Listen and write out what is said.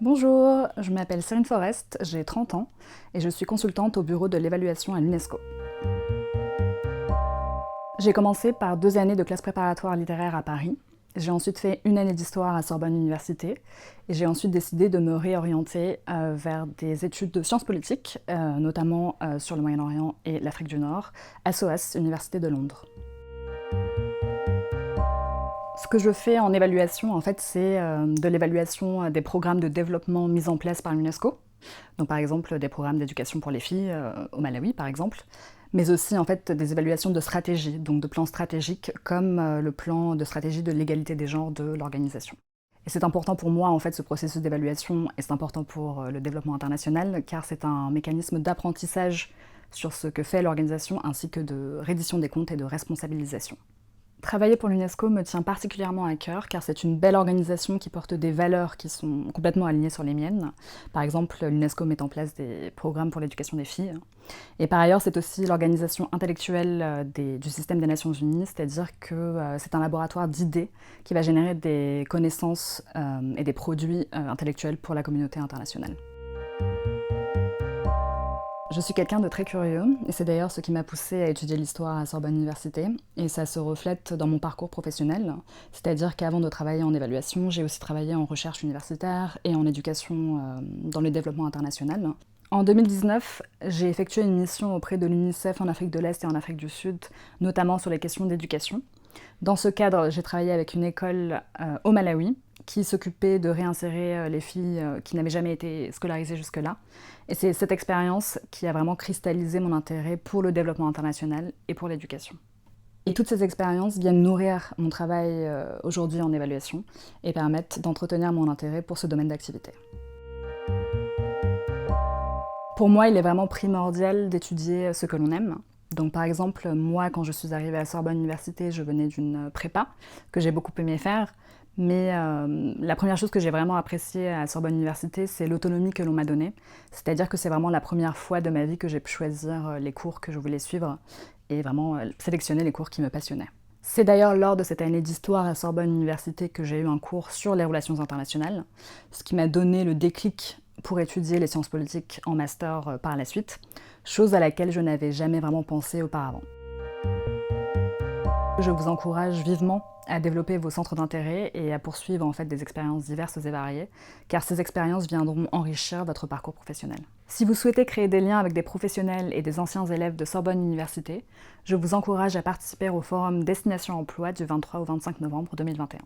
Bonjour, je m'appelle Cyrine Forest, j'ai 30 ans et je suis consultante au bureau de l'évaluation à l'UNESCO. J'ai commencé par 2 années de classe préparatoire littéraire à Paris. J'ai ensuite fait 1 année d'histoire à Sorbonne Université et j'ai ensuite décidé de me réorienter vers des études de sciences politiques, notamment sur le Moyen-Orient et l'Afrique du Nord, à SOAS, Université de Londres. Ce que je fais en évaluation, en fait, c'est de l'évaluation des programmes de développement mis en place par l'UNESCO. Donc par exemple des programmes d'éducation pour les filles au Malawi par exemple, mais aussi en fait des évaluations de stratégie, donc de plans stratégiques comme le plan de stratégie de l'égalité des genres de l'organisation. Et c'est important pour moi en fait ce processus d'évaluation et c'est important pour le développement international car c'est un mécanisme d'apprentissage sur ce que fait l'organisation ainsi que de reddition des comptes et de responsabilisation. Travailler pour l'UNESCO me tient particulièrement à cœur car c'est une belle organisation qui porte des valeurs qui sont complètement alignées sur les miennes. Par exemple, l'UNESCO met en place des programmes pour l'éducation des filles. Et par ailleurs, c'est aussi l'organisation intellectuelle du système des Nations Unies, c'est-à-dire que c'est un laboratoire d'idées qui va générer des connaissances et des produits intellectuels pour la communauté internationale. Je suis quelqu'un de très curieux, et c'est d'ailleurs ce qui m'a poussée à étudier l'histoire à Sorbonne Université, et ça se reflète dans mon parcours professionnel, c'est-à-dire qu'avant de travailler en évaluation, j'ai aussi travaillé en recherche universitaire et en éducation dans le développement international. En 2019, j'ai effectué une mission auprès de l'UNICEF en Afrique de l'Est et en Afrique du Sud, notamment sur les questions d'éducation. Dans ce cadre, j'ai travaillé avec une école au Malawi, qui s'occupait de réinsérer les filles qui n'avaient jamais été scolarisées jusque-là. Et c'est cette expérience qui a vraiment cristallisé mon intérêt pour le développement international et pour l'éducation. Et toutes ces expériences viennent nourrir mon travail aujourd'hui en évaluation et permettent d'entretenir mon intérêt pour ce domaine d'activité. Pour moi, il est vraiment primordial d'étudier ce que l'on aime. Donc par exemple, moi, quand je suis arrivée à Sorbonne Université, je venais d'une prépa que j'ai beaucoup aimé faire. Mais la première chose que j'ai vraiment appréciée à Sorbonne Université, c'est l'autonomie que l'on m'a donnée. C'est-à-dire que c'est vraiment la première fois de ma vie que j'ai pu choisir les cours que je voulais suivre et vraiment sélectionner les cours qui me passionnaient. C'est d'ailleurs lors de cette année d'histoire à Sorbonne Université que j'ai eu un cours sur les relations internationales, ce qui m'a donné le déclic pour étudier les sciences politiques en master par la suite, chose à laquelle je n'avais jamais vraiment pensé auparavant. Je vous encourage vivement à développer vos centres d'intérêt et à poursuivre en fait des expériences diverses et variées, car ces expériences viendront enrichir votre parcours professionnel. Si vous souhaitez créer des liens avec des professionnels et des anciens élèves de Sorbonne Université, je vous encourage à participer au forum Destination Emploi du 23 au 25 novembre 2021.